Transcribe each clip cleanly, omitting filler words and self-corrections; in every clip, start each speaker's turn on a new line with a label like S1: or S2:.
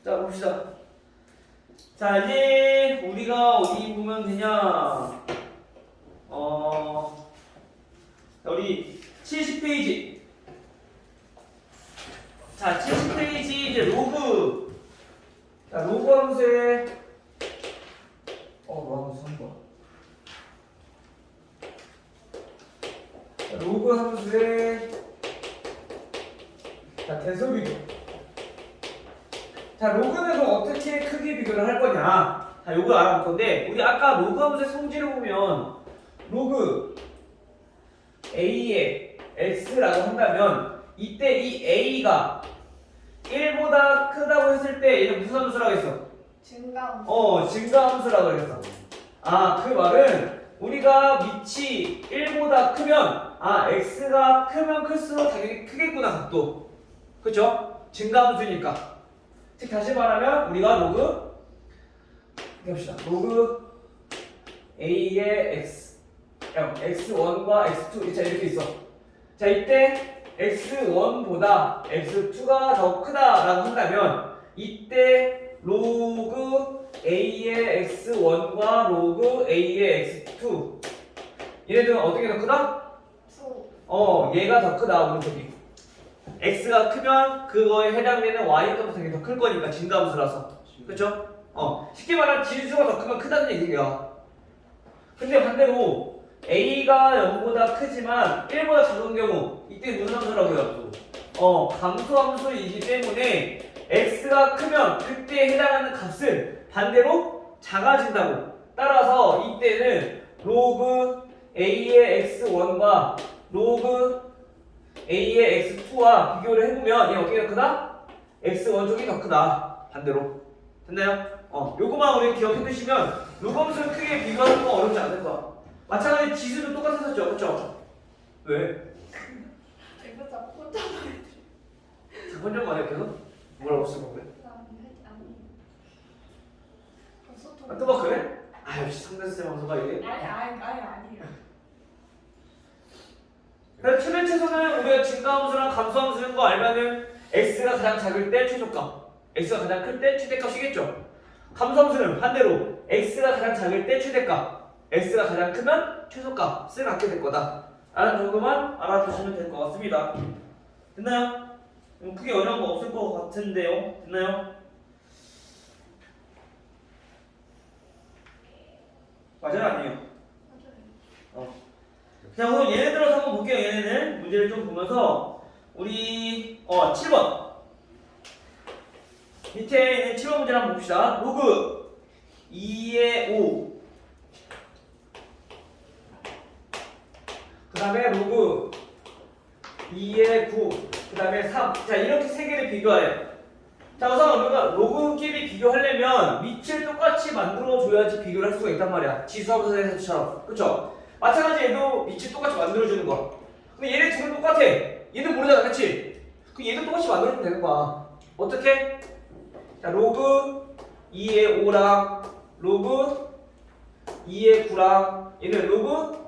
S1: 자, 봅시다. 자, 이제 우리가 어디 보면 되냐? 우리 70페이지. 자, 70페이지 이제 로그. 자, 로그 함수에 로그 함수 한 번. 로그 함수에 자, 대소 비교. 자, 로그는 그럼 어떻게 크기 비교를 할 거냐? 자, 요거 알아볼 건데, 우리 아까 로그 함수의 성질을 보면 로그 a의 x라고 한다면 이때 이 a가 1보다 크다고 했을 때 얘는 무슨 함수라고 했어?
S2: 증가함수.
S1: 증가함수라고 했어. 아, 그 말은 우리가 밑이 1보다 크면 x가 크면 클수록 당연히 크겠구나, 각도. 그쵸? 증가함수니까. 즉 다시 말하면 우리가 로그 해봅시다. 로그 a의 x1과 x2 자 이렇게 있어. 자 이때 x1보다 x2가 더 크다라고 한다면 이때 로그 a의 x1과 로그 a의 x2 얘네들은 어떻게 더 크다? 얘가 더 크다 오른쪽이. x가 크면 그거에 해당되는 y값도 당연히 더 클 거니까 증가함수라서. 그쵸? 쉽게 말하면 진수가 더 크면 크다는 얘기야. 근데 반대로 a가 0보다 크지만 1보다 작은 경우 이때 무슨 함수라고요? 감소함수이기 때문에 x가 크면 그때 해당하는 값은 반대로 작아진다고. 따라서 이때는 로그 a의 x1과 로그 a의 x2와 비교를 해보면 얘 어떻게 더 크다? x1 쪽이 더 크다. 반대로. 됐나요? 요거만 우리 기억해 두시면 로그함수를 크게 비교하는 건 어렵지 않을 거야. 마찬가지 지수도 똑같았었죠. 그쵸? 왜?
S2: 이거 자꾸 혼자 말해.
S1: 혼잣말 해 계속? 뭐라고 쓰는 거야? 또 막 그래? 역시 상대쌤 함수가 이게?
S2: 아니에요.
S1: 그래서 최대 최소는 우리가 증가함수랑 감소함수인 거 알면은 x가 가장 작을 때 최소값, x가 가장 클 때 최대값이겠죠. 감소함수는 반대로 x가 가장 작을 때 최대값, x가 가장 크면 최소값을 갖게 될 거다. 라는 정도만 알아두시면 될 것 같습니다. 됐나요? 크게 어려운 거 없을 것 같은데요. 됐나요? 맞아요? 아니에요? 자, 그럼 예를 들어서 한번 볼게요. 얘네는 문제를 좀 보면서 우리 7번 밑에 있는 7번 문제를 한번 봅시다. 로그 2의 5 그 다음에 로그 2의 9 그 다음에 3 자 이렇게 세 개를 비교해요. 자 우선 우리가 로그끼리 비교하려면 밑을 똑같이 만들어줘야지 비교를 할 수가 있단 말이야. 지수함수에서처럼. 그쵸? 마찬가지 얘도 밑을 똑같이 만들어주는 거야. 근데 얘네 둘은 똑같아. 얘는 모르잖아. 그치? 그럼 얘도 똑같이 만들어주면 되는 거야. 어떻게? 자 로그 2의 5랑 로그 2의 9랑 얘는 로그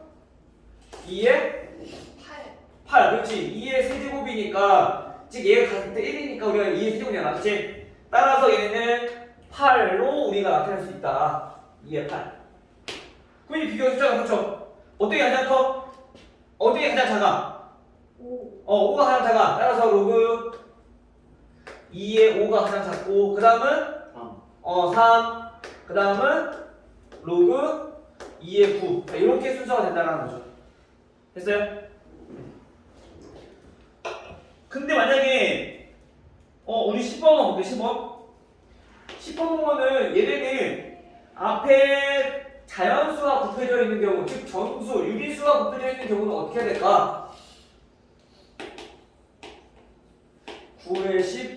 S1: 2의 8 그렇지. 2의 세제곱이니까 즉 얘가 같을 때 1이니까 우리가 2의 세제곱이잖아. 그치? 따라서 얘는 8로 우리가 나타낼 수 있다. 2의 8 그럼 이 비교 숫자가 그렇죠? 어떻게 가장 커? 어떻게 가장 작아? 5가 가장 작아. 따라서 로그 2의 5가 가장 작고 그 다음은 3 그 다음은 로그 2의 9 자, 이렇게 순서가 된다는 거죠. 됐어요? 근데 만약에 우리 10번만 볼게. 10번 보면은 얘네는 앞에 자연수가 곱해져 있는 경우 즉 정수, 유리수가 곱해져 있는 경우는 어떻게 해야 될까? 9의 10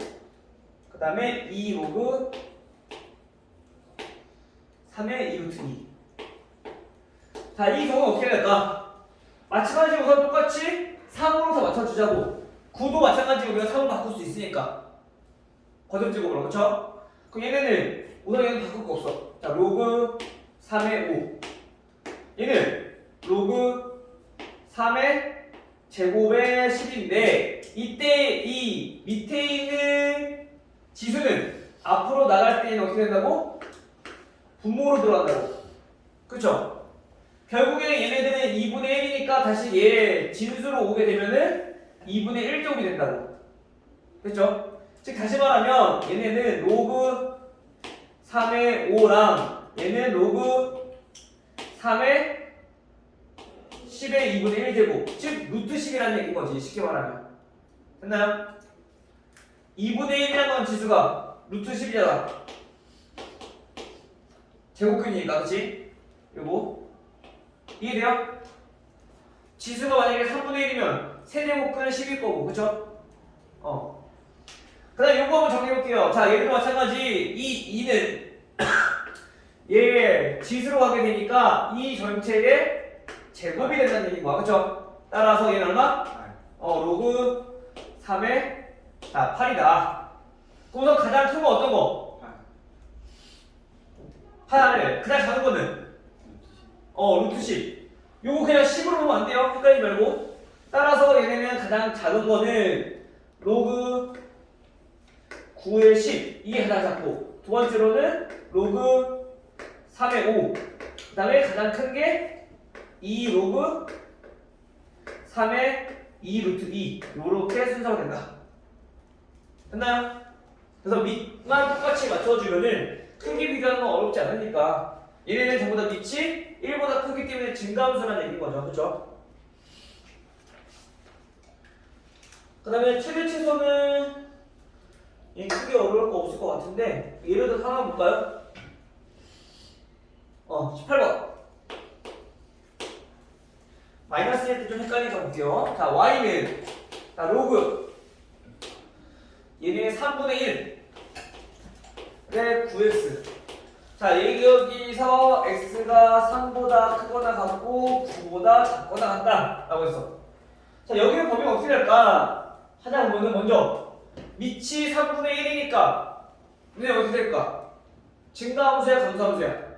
S1: 그 다음에 2 로그 3의 2루트 2 자, 이 경우는 어떻게 해야 될까? 마찬가지로 우선 똑같이 3으로 더 맞춰주자고. 9도 마찬가지로 우리가 3으로 바꿀 수 있으니까 거듭제곱으로. 그쵸? 그럼 얘네는 우선 얘는 바꿀 거 없어. 자 로그 3의 5 얘는 로그 3의 제곱의 10인데 이때 이 밑에 있는 지수는 앞으로 나갈 때는 어떻게 된다고? 분모로 들어간다고. 그쵸? 결국에는 얘네들은 2분의 1이니까 다시 얘 진수로 오게 되면은 2분의 1제곱이 된다고. 그쵸? 즉 다시 말하면 얘네는 로그 3의 5랑 얘는 로그 3의 10의 2분의 1제곱, 즉 루트 10이라는 얘기인 거지, 쉽게 말하면. 됐나요? 2분의 1이라는 건 지수가 루트 10이잖아. 제곱근이니까, 그치? 요거 이해돼요? 지수가 만약에 3분의 1이면 세제곱근은 10일 거고, 그쵸? 그 다음 요거 한번 정리해볼게요. 자, 얘도 마찬가지. 이 2는 얘 지수로 가게 되니까 이 전체의 제곱이 된다는 얘기인 거야, 그쵸? 따라서 얘는 얼마? 로그 3의 8이다. 그래서 가장 큰 거 어떤 거? 8. 그냥 작은 거는? 루트 10. 요거 그냥 10으로 보면 안 돼요. 헷갈리지 말고. 따라서 얘네는 가장 작은 거는 로그 9의 10. 이게 가장 작고. 두 번째로는 로그 3의 5. 그 다음에 가장 큰 게 2 로그 3의 2 루트 2. 요렇게 순서가 된다. 됐나요? 그래서 밑만 똑같이 맞춰주면은 크기 비교하는 건 어렵지 않으니까 얘네는 전부 다 밑이 1보다 크기 때문에 증가함수라는 얘기인 거죠. 그쵸? 그 다음에 최대 최소는 크게 어려울 거 없을 것 같은데 예를 들어서 하나 볼까요? 18번 마이너스 1때 좀 헷갈리니까 볼게요. 자, y는 로그 얘는 3분의 1의 9x. 자, 여기서 x가 3보다 크거나 같고 9보다 작거나 같다 라고 했어. 자, 여기를 보면 어떻게 될까? 하자 보면은 먼저 밑이 3분의 1이니까 얘는 어떻게 될까? 증가함수야 감소함수야?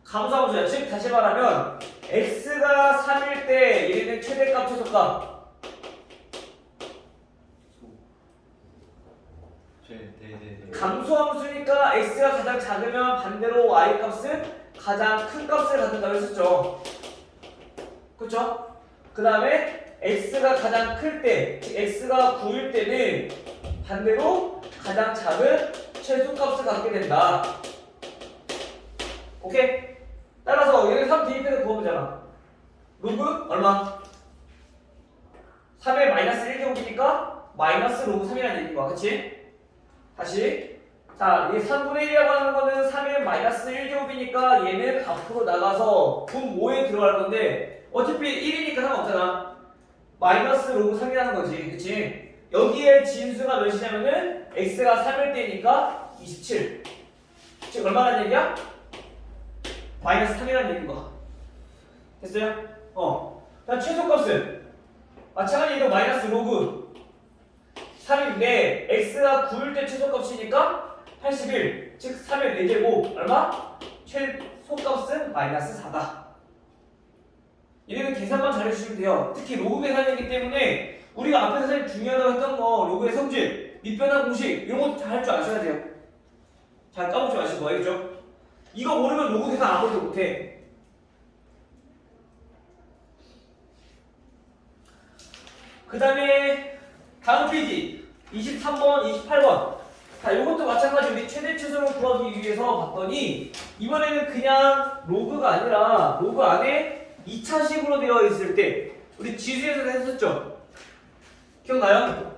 S1: 감소함수야. 즉 다시 말하면 x가 3일 때 얘는 최대값 최소값 감소함수니까 x가 가장 작으면 반대로 y 값은 가장 큰 값을 갖는다고 했었죠. 그쵸? 그 다음에 x가 가장 클 때, x가 9일 때는 반대로 가장 작은 최소값을 갖게 된다. 오케이? 따라서 얘는 3 대입해서 구워보잖아. 로그 얼마? 3의 마이너스 1제곱이니까 마이너스 로그 3이라는 얘기인 거야. 그치? 다시. 자, 이 3분의 1이라고 하는 거는 3의 마이너스 1제곱이니까 얘는 앞으로 나가서 분모에 들어갈 건데 어차피 1이니까 상관없잖아. 마이너스 로그 3이라는 거지. 그치? 여기에 진수가 몇이냐면은 x가 3일 때니까 27. 즉 얼마나 얘기야? 마이너스 3이라는 얘기인 거야. 됐어요? 그다음 최소값은 마찬가지로 마이너스 로그 3인데 x가 9일 때 최소값이니까 81. 즉 3의 4제곱 얼마? 최소값은 마이너스 4다. 얘네는 계산만 잘해주시면 돼요. 특히 로그 계산이기 때문에 우리가 앞에서 제일 중요하다고 했던 거 로그의 성질, 밑변화 공식 이런 것도 잘 할 줄 아셔야 돼요. 잘 까먹지 마시고 알겠죠? 이거 모르면 로그 계산 아무것도 못해. 그 다음에 다음 페이지 23번, 28번. 자, 이것도 마찬가지 우리 최대 최소를 구하기 위해서 봤더니 이번에는 그냥 로그가 아니라 로그 안에 2차식으로 되어 있을 때 우리 지수에서 했었죠? 기억나요?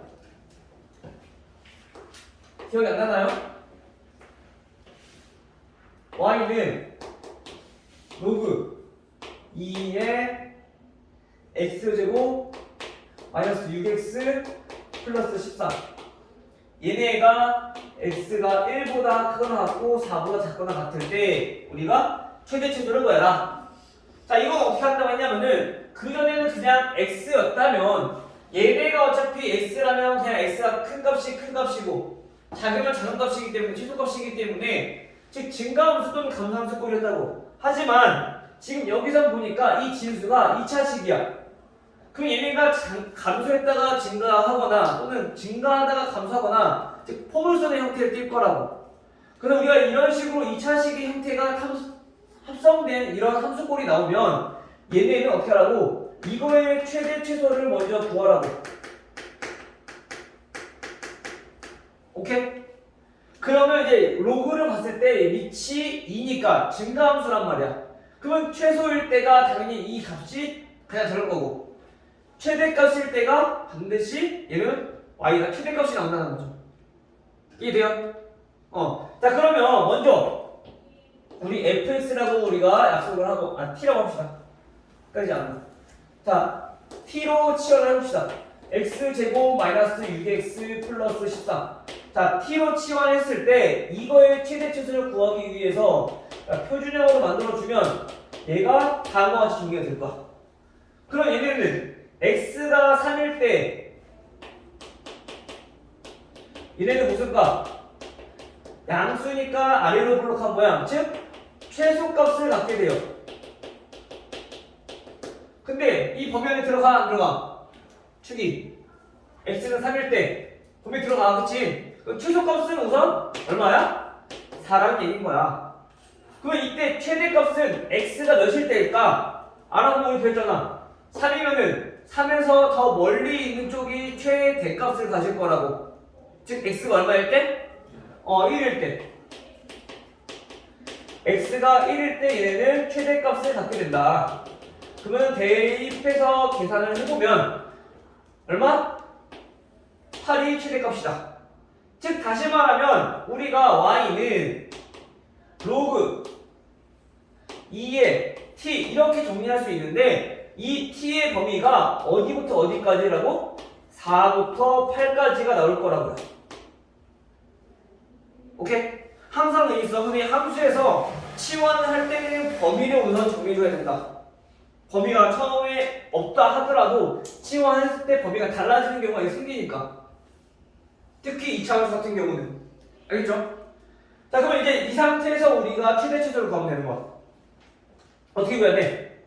S1: 기억이 안 나나요? y는 로그 2의 x제곱 마이너스 6x 플러스 14. 얘네가 x가 1보다 크거나 같고 4보다 작거나 같을 때 우리가 최대 최소를 구해라. 자, 이건 어떻게 한다고 했냐면은 그전에는 그냥 x였다면 얘네가 어차피 x라면 그냥 x가 큰 값이 큰 값이고 작으면 작은 값이기 때문에 최소값이기 때문에 즉 증가함수 또는 감소함수 꼴이었다고. 하지만 지금 여기서 보니까 이 진수가 2차식이야. 그럼 얘네가 감소했다가 증가하거나 또는 증가하다가 감소하거나 즉 포물선의 형태를 띌 거라고. 그럼 우리가 이런 식으로 2차식의 형태가 합성된 이런 함수꼴이 나오면 얘네는 어떻게 하라고? 이거의 최대 최소를 먼저 구하라고. 오케이? 그러면 이제 로그를 봤을 때 밑이 2니까 증가함수란 말이야. 그러면 최소일 때가 당연히 이 값이 가장 작을 거고, 최대값일 때가 반드시 얘는 y가 최대값이 나온다는 거죠. 이해돼요? 자 그러면 먼저 우리 fx라고 우리가 약속을 하고 t라고 합시다. 까지 않나? 자 t로 치환을 해봅시다. x제곱 마이너스 6x 플러스 13. 자 t로 치환했을 때 이거의 최대 최소를 구하기 위해서 표준형으로 만들어주면 얘가 다음과 같이 정리가 될 거야. 그럼 얘네는 x가 3일 때 얘네는 무슨 값? 양수니까 아래로 블록한 모양, 즉 최소값을 갖게 돼요. 근데 이 범위 안에 들어가 안 들어가? 축이 x는 3일 때 범위 들어가, 그치? 그럼 최소값은 우선 얼마야? 4라는 얘기인 거야. 그럼 이때 최대값은 x가 몇일 때일까? 알아보면 우리 배웠잖아. 3이면은 3에서 더 멀리 있는 쪽이 최대값을 가질 거라고. 즉 x가 얼마일 때? 1일 때. x가 1일 때 얘네는 최대값을 갖게 된다. 그러면 대입해서 계산을 해보면 얼마? 8이 최대값이다. 즉 다시 말하면 우리가 y는 로그 2의 t 이렇게 정리할 수 있는데 이 t의 범위가 어디부터 어디까지라고? 4부터 8까지가 나올 거라고요. 오케이? 항상 있어. 근데 함수에서 치환을 할 때는 범위를 우선 정해줘야 된다. 범위가 처음에 없다 하더라도 치환했을 때 범위가 달라지는 경우가 생기니까. 특히 2차 함수 같은 경우는. 알겠죠? 자, 그러면 이제 이 상태에서 우리가 최대 최소를 구하면 되는 거야. 어떻게 구해야 돼?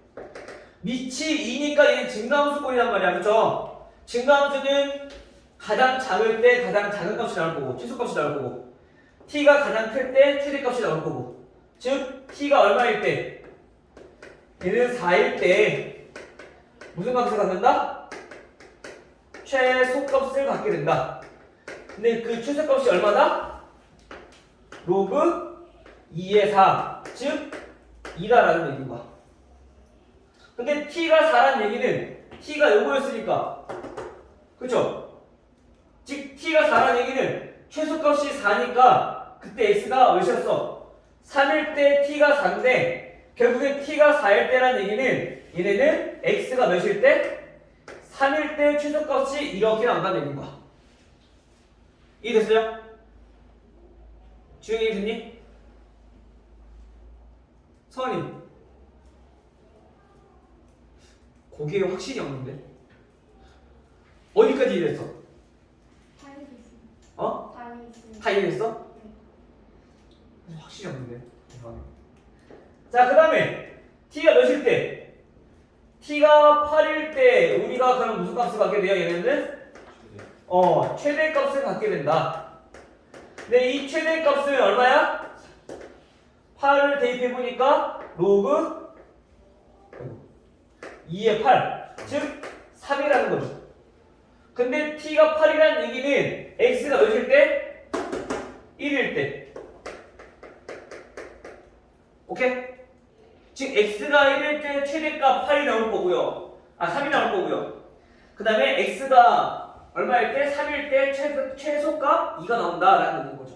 S1: 밑이 2니까 얘는 증가함수꼴이란 말이야. 그쵸? 증가함수는 가장 작을 때 가장 작은 값이 나올 거고, 최소값이 나올 거고, t가 가장 클 때 최대값이 나올 거고, 즉 t가 얼마일 때? 얘는 4일 때 무슨 값을 갖는다? 최소값을 갖게 된다. 근데 그 최소값이 얼마다? 로그 2의 4, 즉 2다라는 얘기인 거야. 근데 t가 4라는 얘기는 t가 요거였으니까, 그쵸? 즉 t가 4라는 얘기는 최소값이 4니까 그때 x가 몇이었어? 3일 때 t가 4인데 결국엔 t가 4일 때라는 얘기는 얘네는 x가 몇일 때? 3일 때 최소값이 이렇게 나온다는 얘기인 거야. 이해됐어요? 주영이 듣니? 서원이 거기에 확신이 없는데? 어디까지 이해됐어? 어? 다 이해됐어? 확실히 없는데. 자, 그 다음에 t가 몇일 때? t가 8일 때 우리가 그럼 무슨 값을 갖게 돼요? 얘네는? 최대값을 갖게 된다. 근데 이 최대값은 얼마야? 8을 대입해보니까 로그 2의 8, 즉 3이라는 거죠. 근데 t가 8이라는 얘기는 x가 몇일 때? 1일 때. 오케이? 즉 x가 1일 때 최대값 8이 나올 거고요. 3이 나올 거고요. 그 다음에 x가 얼마일 때? 3일 때 최소값 2가 나온다라는 거죠.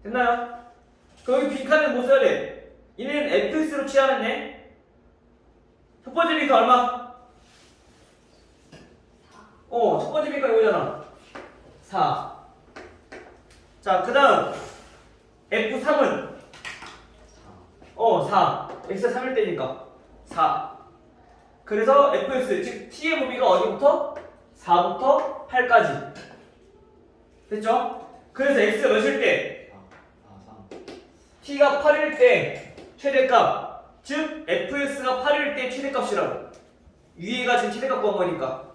S1: 됐나요? 그럼 빈칸을 뭐 써야 돼? 얘는 fx로 취하했네. 첫 번째 빈칸 얼마? 첫 번째 빈칸 이거잖아. 4. 자, 그 다음 f3은 4. x가 3일 때니까 4. 그래서 fx, 즉 t의 범위가 어디부터? 4부터 8까지. 됐죠? 그래서 x가 몇일 때? t가 8일 때 최대값, 즉 fx가 8일 때 최대값이라고. 위에가 지금 최대값 구한 거니까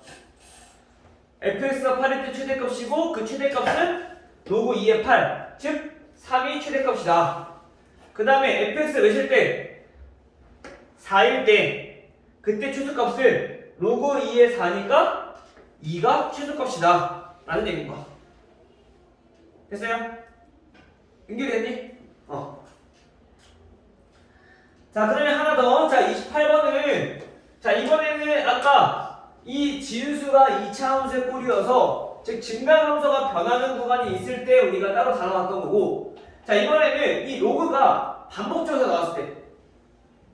S1: fx가 8일 때 최대값이고 그 최대값은 로그 2의 8, 즉 3이 최대값이다. 그 다음에 fx 몇일 때? 4일 때 그때 최소값을 로그 2의 4니까 2가 최소값이다 라는 얘기인 거야. 됐어요? 연결됐니? 자, 그러면 하나 더. 자, 28번은 자, 이번에는 아까 이 진수가 2차함수의 꼴이어서 즉 증가함수가 변하는 구간이 있을 때 우리가 따로 다뤄왔던 거고, 자, 이번에는 이 로그가 반복적으로 나왔을 때,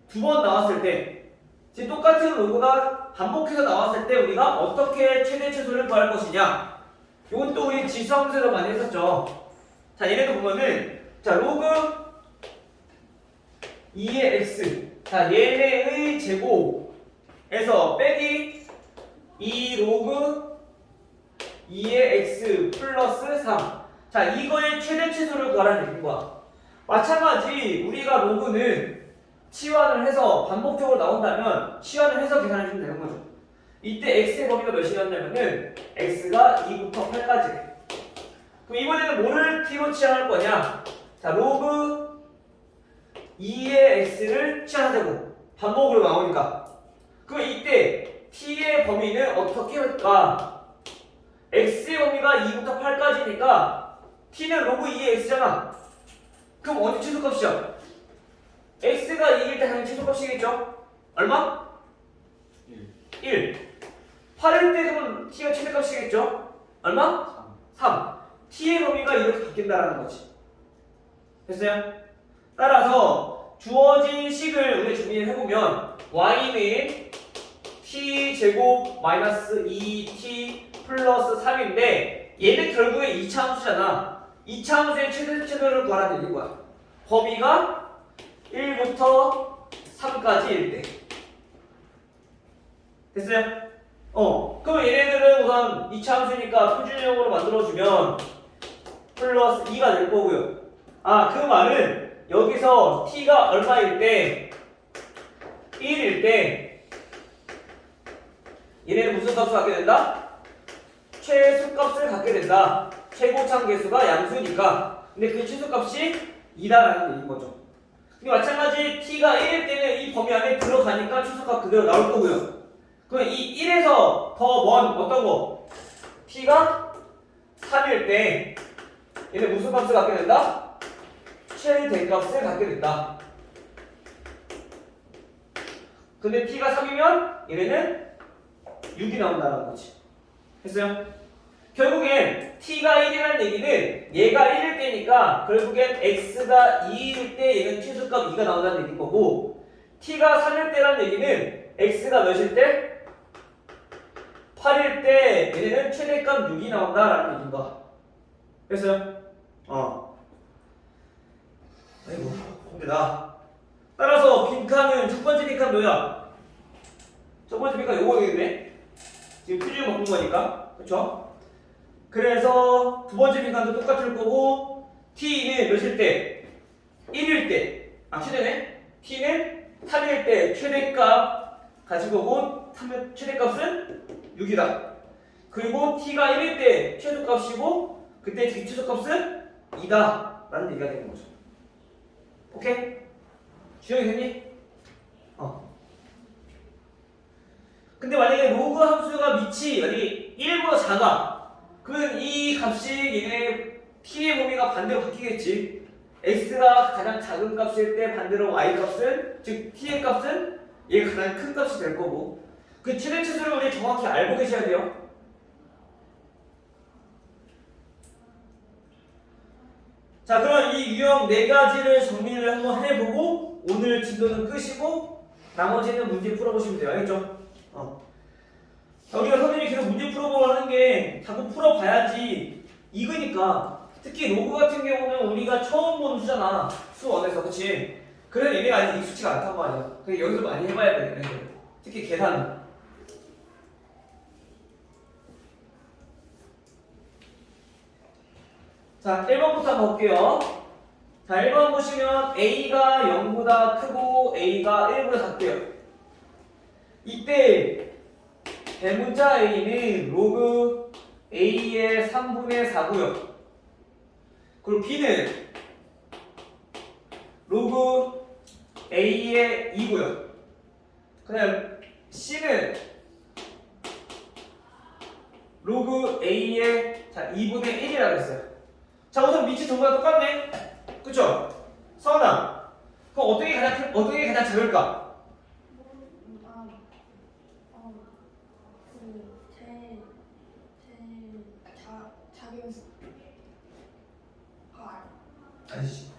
S1: 두 번 나왔을 때, 즉 똑같은 로그가 반복해서 나왔을 때 우리가 어떻게 최대 최소를 구할 것이냐. 이건 또 우리 지수함수에서 많이 했었죠. 자, 얘네도 보면은 자, 로그 2의 x, 자, 얘네의 제곱에서 빼기 2 로그 2의 x 플러스 3. 자, 이거의 최대 최소를 구하라는 얘기인 거야. 마찬가지 우리가 로그는 치환을 해서 반복적으로 나온다면 치환을 해서 계산해 주면 되는 거죠. 이때 x의 범위가 몇이었냐면은 x가 2부터 8까지. 그럼 이번에는 뭐를 t로 치환할 거냐? 자, 로그 2의 x를 치환하자고. 반복으로 나오니까. 그럼 이때 t의 범위는 어떻게 할까? x의 범위가 2부터 8까지니까 t는 로그 2의 x잖아. 그럼 어디 최소값이야? x가 2일 때 당연히 최소값이겠죠? 얼마? 1. 8일 때 그러면 t가 최대값이겠죠? 얼마? 3. t의 범위가 이렇게 바뀐다는 거지. 됐어요? 따라서 주어진 식을 우리 정리를 해보면 y는 t 제곱 마이너스 2t 플러스 3인데 얘는 결국에 2차 함수잖아. 2차 함수의 최대 최소를 구하라는 얘기인 거야. 범위가 1부터 3까지일 때. 됐어요? 그럼 얘네들은 우선 2차 함수니까 표준형으로 만들어주면 플러스 2가 될 거고요. 아, 그 말은 여기서 t가 얼마일 때 1일 때 얘네는 무슨 값을 갖게 된다? 최소값을 갖게 된다. 최고참 계수가 양수니까. 근데 그 최소값이 2다라는 얘기인 거죠. 근데 마찬가지 t가 1일 때는 이 범위 안에 들어가니까 최소값 그대로 나올 거고요. 그럼 이 1에서 더 먼 어떤 거? t가 3일 때 얘는 무슨 값을 갖게 된다? 최대값을 갖게 된다. 근데 t가 3이면 얘네는 6이 나온다는 거지. 됐어요? 결국엔 t가 1이라는 얘기는 얘가 1일 때니까 결국엔 x가 2일 때 얘는 최소값 2가 나온다는 얘기인 거고, t가 3일 때라는 얘기는 x가 몇일 때? 8일 때 얘네는 최대값 6이 나온다라는 얘기인 거야. 됐어요? 아이고 힘들다. 따라서 빈칸은 첫 번째 빈칸 뭐야? 첫 번째 빈칸 요거 되겠네. 지금 표준을 바꾼 거니까. 그쵸? 그래서 두 번째 빈칸도 똑같을 거고, t는 몇일 때? 1일 때. 아, 최대네? t는 3일 때 최대값 가지고 온 최대값은 6이다. 그리고 t가 1일 때 최소값이고 그때 최소값은 2다 라는 얘기가 되는 거죠. 오케이? 주영이 됐니? 근데 만약에 로그 함수가 밑이 만약에 1보다 작아, 그러면 이 값이 얘네 t의 범위가 반대로 바뀌겠지. x가 가장 작은 값일 때 반대로 y 값은, 즉 t의 값은 얘가 가장 큰 값이 될 거고, 그 최대 최소를 우리 정확히 알고 계셔야 돼요. 자, 그럼 이 유형 4가지를 정리를 한번 해보고 오늘 진도는 끄시고 나머지는 문제 풀어보시면 돼요. 알겠죠? 우리가 선생님이 계속 문제 풀어보고 하는 게 자꾸 풀어봐야지 익으니까. 특히 로그 같은 경우는 우리가 처음 보는 수잖아. 수원에서. 그치? 그래서 얘네가 아직 익숙치가 않단 말이야. 그래서 여기서 많이 해봐야 돼. 얘네들. 특히 계산. 자, 1번부터 한번 볼게요. 자, 1번 보시면 A가 0보다 크고 A가 1보다 작대요. 이때 대문자 A는 로그 A의 3분의 4고요. 그리고 B는 로그 A의 2고요. 그 다음 C는 로그 A의 2분의 1이라고 했어요. 자, 우선 밑이 전부 다 똑같네. 그쵸? 서은아, 그럼 어떤 게 가장 작을까?
S2: 작은
S1: 아니지.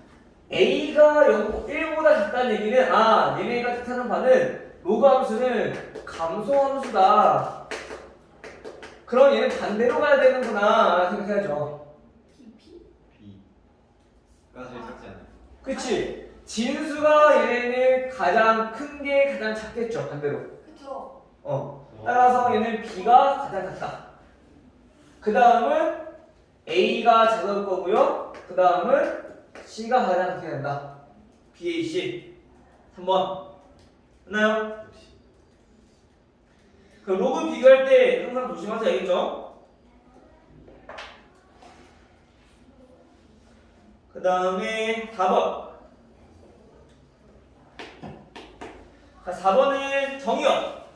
S1: A가 1보다 작다는 얘기는 얘네가 뜻하는 바는 로그 함수는 감소 함수다. 그럼 얘는 반대로 가야 되는구나 생각해야죠.
S3: B가 제일 작지 않아요?
S1: 그치? 진수가 얘네는 가장 큰 게 가장 작겠죠, 반대로.
S2: 그쵸?
S1: 따라서 얘는 B가 가장 작다. 그 다음은 A가 작을 거고요. 그 다음은 C가 가장 크게 된다. B, A, C. 3번. 맞나요? 그 로그 비교할 때 항상 조심하세요. 알겠죠? 그 다음에 4번. 자, 4번은 정의역.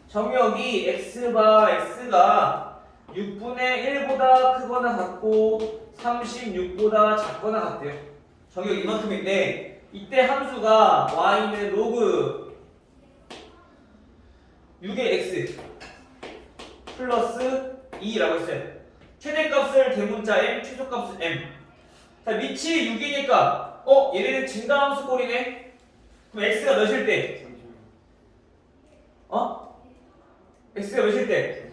S1: 정의역이 X가 6분의 1보다 크거나 같고 36보다 작거나 같대요. 정의역 이만큼인데 이때 함수가 y는 로그 6의 x 플러스 2라고 했어요. 최대값을 대문자 m, 최소값을 m. 자, 밑이 6이니까 얘네는 증가함수 꼴이네. 그럼 x가 몇일 때? x가 몇일 때?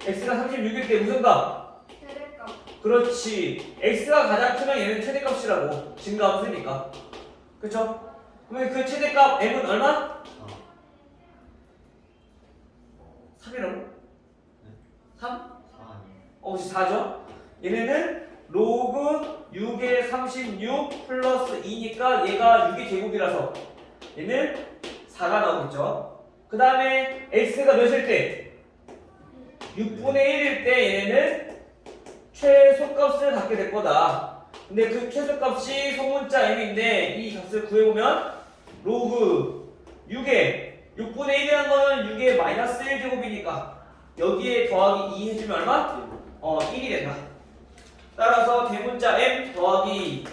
S1: x가 36일 때 무슨 값?
S2: 최대값.
S1: 그렇지. x가 가장 크면 얘는 최대값이라고. 증가함수니까. 그쵸? 그러면 그 최대값 m은 얼마? 3이라고? 3? 4죠? 얘네는 로그 6의 36 플러스 2니까 얘가 6의 제곱이라서 얘는 4가 나오겠죠. 그 다음에 x가 몇일 때? 6분의 1일 때 얘네는 최소값을 갖게 될 거다. 근데 그 최소값이 소문자 m인데 이 값을 구해보면 로그 6분의 1이라는 거는 6의 마이너스 1제곱이니까 여기에 더하기 2 해주면 얼마? 1이 된다. 따라서 대문자 m 더하기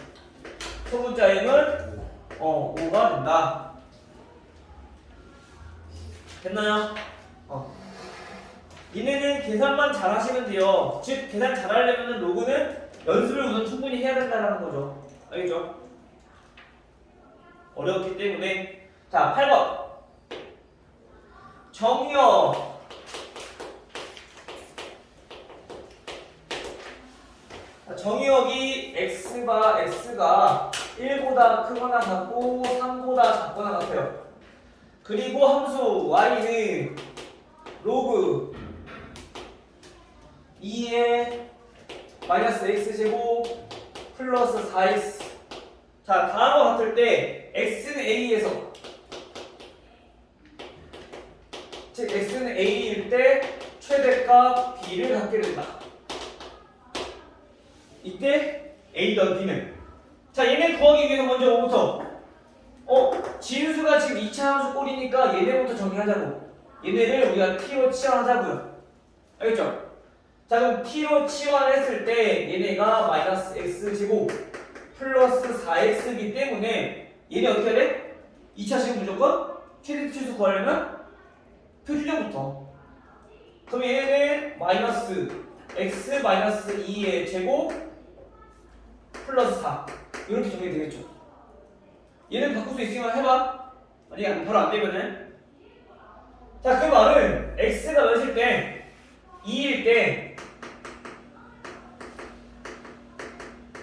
S1: 소문자 m은 5가 된다. 됐나요? 얘네는 계산만 잘 하시면 돼요. 즉 계산 잘 하려면 로그는 연습을 우선 충분히 해야 된다는 거죠. 알겠죠? 어렵기 때문에. 자, 8번 정의역. 정의역이 x가 1보다 크거나 같고 3보다 작거나 같아요. 그리고 함수 y는 로그 2의 마이너스 x제곱 플러스 4x. 자, 다음과 같을 때 x는 a에서, 즉 x는 a일 때 최대값 b를 갖게 된다. 이때 a 더하기 b는, 자, 얘네 구하기 위해서 먼저 뭐부터? 진수가 지금 2차 함수 꼴이니까 얘네부터 정리하자고. 얘네를 우리가 t로 치환하자고요. 알겠죠? 자, 그럼 t로 치환했을 때 얘네가 마이너스 x제곱 플러스 4x이기 때문에 얘네 어떻게 해야 돼? 2차식은 무조건 최대치수 구하려면 표준형부터. 그럼 얘네는 마이너스 x 마이너스 2의 제곱 플러스 4 이렇게 정리되겠죠. 얘는 바꿀 수 있으면 해봐. 만약에 바로 안 되면은, 자, 그 말은 x가 몇일 때? 2일 때,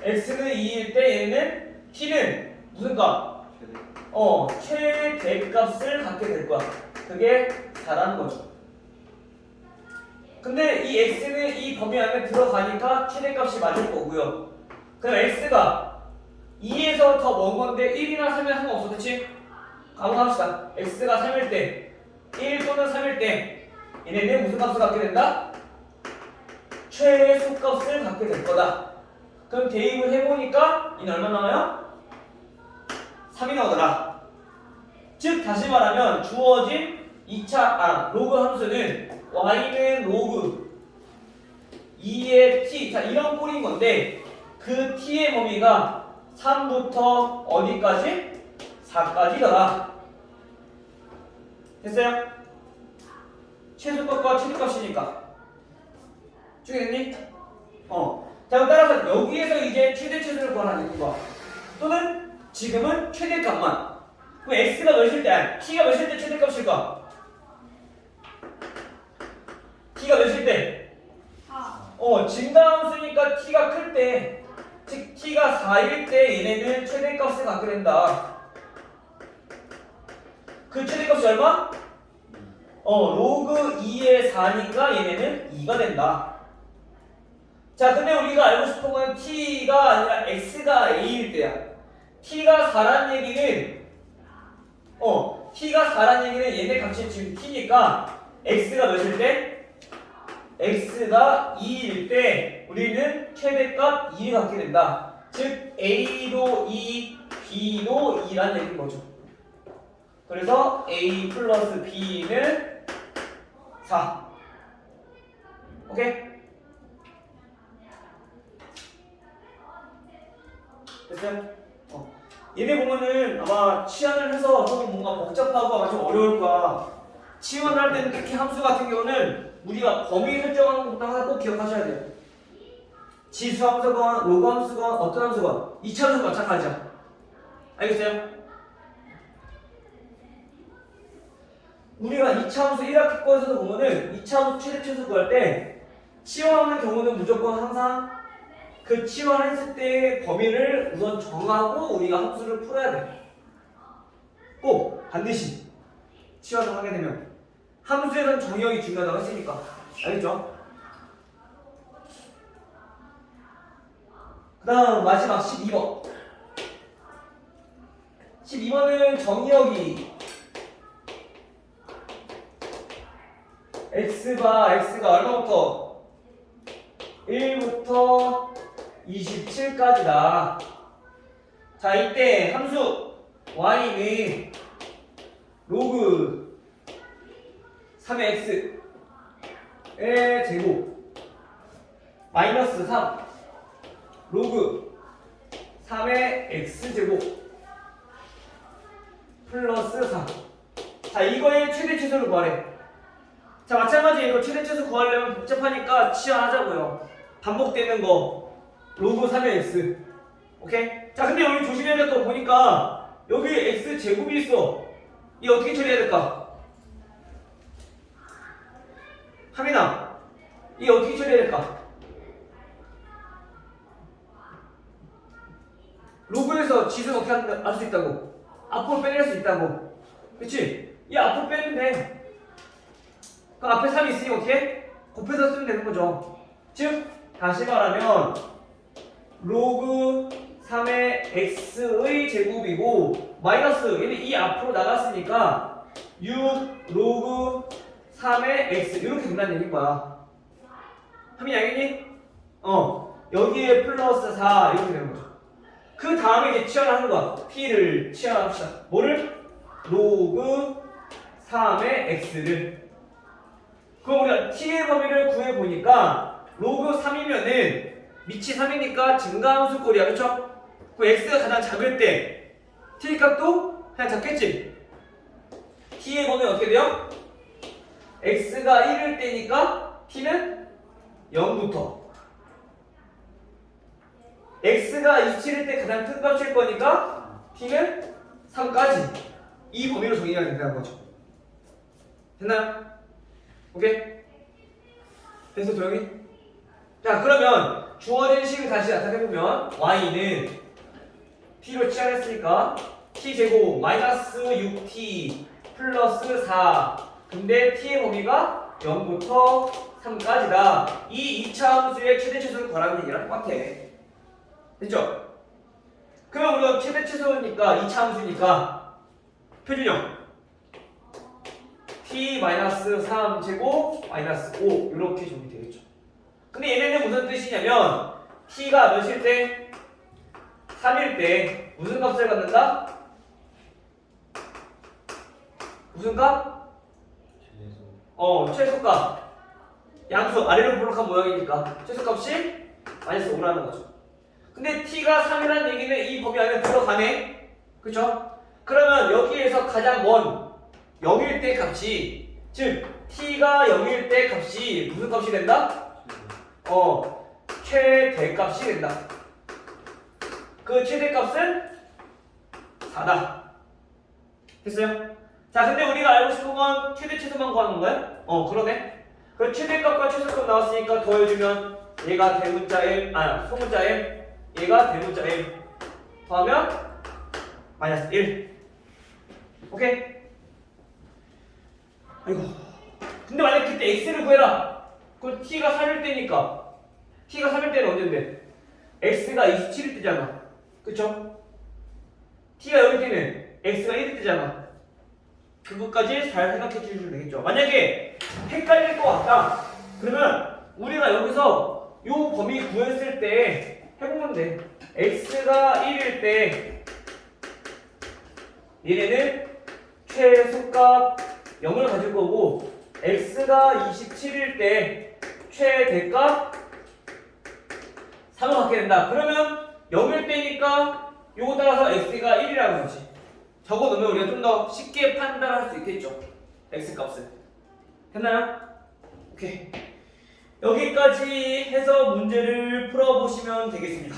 S1: x는 2일 때 얘는 t는 무슨 값? 최대값을 갖게 될 거야. 그게 4라는 거죠. 근데 이 x는 이 범위 안에 들어가니까 최대값이 맞을 거고요. 그럼 x가 2에서 더 먼 건데 1이나 3이나 상관없어. 그치? 가공합시다. x가 3일 때 1 또는 3일 때 얘네는 무슨 값을 갖게 된다? 최소값을 갖게 될 거다. 그럼 대입을 해보니까 이는 얼마 나와요? 3이 나오더라. 즉 다시 말하면 주어진 로그 함수는 y는 로그 2의 t, 자 이런 꼴인 건데 그 t의 범위가 3부터 어디까지? 4까지더라. 됐어요? 최소값과 최대값이니까 주겠니? 자 그럼 따라서 여기에서 이제 최대 최소를 구하는 거야. 또는 지금은 최대값만. 그럼 x가 몇일 때, t가 몇일 때 최대값일까? t가 몇일 때?
S2: 4.
S1: 증가함수니까 t가 클 때, 즉 t가 4일 때 얘네는 최대값을 갖게 된다. 그 최대값이 얼마? 로그 2의 4니까 얘네는 2가 된다. 자, 근데 우리가 알고 싶은 건 t가 아니라 x가 a일 때야. t가 4란 얘기는 t가 4란 얘기는 얘네 값이 지금 t니까 x가 몇일 때? x가 2일 때 우리는 최대값 2를 갖게 된다. 즉 a도 2, b도 2라는 얘기인 거죠. 그래서 a 플러스 b는 4. 오케이? 됐어요? 얘네 보면은 아마 치환을 해서 좀 뭔가 복잡하고 아마 좀 어려울 거야. 치환을 할 때는 특히 함수 같은 경우는 우리가 범위 설정하는 것부터 항상 꼭 기억하셔야 돼요. 지수 함수건, 로그 함수건, 어떤 함수건 이차함수 마찬가지야. 알겠어요? 우리가 2차함수 1학기 거에서도 보면은 2차함수 최대 최소 구할 때 치환하는 경우는 무조건 항상 그 치환했을 때의 범위를 우선 정하고 우리가 함수를 풀어야 돼. 꼭 반드시 치환을 하게 되면 함수에선 정의역이 중요하다고 했으니까. 알겠죠? 그 다음 마지막 12번 12번은 정의역이 x가 얼마부터? 1부터 27까지다. 자, 이때 함수 y는 로그 3의 x의 제곱 마이너스 3 로그 3의 x제곱 플러스 4. 자, 이거의 최대 최소를 구하래. 자, 마찬가지 이거 최대 최소 구하려면 복잡하니까 치환하자고요. 반복되는 거 로그 3의 x. 오케이? 자, 근데 여기 조심해야 될 거 보니까 여기 x 제곱이 있어. 이 어떻게 처리해야 될까? 하민아, 이 어떻게 처리해야 될까? 로그에서 지수는 어떻게 할 수 있다고? 앞으로 빼낼 수 있다고. 그치? 이 앞으로 빼면 돼. 그 앞에 3이 있으니 어떻게? 곱해서 쓰면 되는 거죠. 즉 다시 말하면 로그 3의 x의 제곱이고 마이너스 얘는 이 앞으로 나갔으니까 6 로그 3의 x 이렇게 된다는 얘기인 거야. 하민이 알겠니? 여기에 플러스 4 이렇게 되는 거죠. 그 다음에 이제 치환하는 거야. t를 치환합시다. 뭐를? 로그 3의 x를. 그럼 우리가 t의 범위를 구해보니까 로그 3이면은 밑이 3이니까 증가함수 꼴이야. 그쵸? 그 x가 가장 작을 때 t 값도 그냥 작겠지? t의 범위는 어떻게 돼요? x가 1일 때니까 t는 0부터 x가 27일 때 가장 큰 값일 거니까 t는 3까지 이 범위로 정의가 된다는 거죠. 됐나요? 오케이? 됐어 도영이? 자 그러면 주어진 식을 다시 나타내보면 y는 t로 치환했으니까 t제곱 마이너스 6t 플러스 4 근데 t의 범위가 0부터 3까지다. 이 2차 함수의 최대 최소를 구하라는 얘기랑 똑같아. 됐죠? 그럼 우리가 최대 최소니까 2차 함수니까 표준형 t-3 제곱 마이너스 5 이렇게 정리되겠죠. 그 근데 얘네는 무슨 뜻이냐면 t가 몇일 때? 3일 때 무슨 값을 갖는다? 무슨 값? 최소값. 양수 아래로 볼록한 모양이니까 최소값이 마이너스 5라는 거죠. 근데 t가 3이라는 얘기는 이 범위 안에 들어가네. 그쵸? 그러면 여기에서 가장 먼 0일 때 값이, 즉 t가 0일 때 값이 무슨 값이 된다? 최대값이 된다. 그 최대값은 4다. 됐어요? 자, 근데 우리가 알고 싶은 건 최대 최소만 구하는 거야? 그러네. 그 최대값과 최소값 나왔으니까 더해주면 얘가 대문자 M, 소문자 M, 얘가 대문자 M 더하면 마이너스 1. 오케이? 아이고. 근데 만약 그때 x를 구해라. 그럼 t가 3일 때니까 t가 3일 때는 언제인데? x가 27일 때잖아. 그쵸? t가 0일 때는 x가 1일 때잖아. 그것까지 잘 생각해 주시면 되겠죠. 만약에 헷갈릴 것 같다. 그러면 우리가 여기서 요 범위 구했을 때 해보면 돼. x가 1일 때 얘네는 최소값 0을 가질 거고 x가 27일 때 최대값 3을 갖게 된다. 그러면 0일 때니까 요거 따라서 x가 1이라는 거지. 적어 놓으면 우리가 좀 더 쉽게 판단할 수 있겠죠. x값을. 됐나요? 오케이. 여기까지 해서 문제를 풀어보시면 되겠습니다.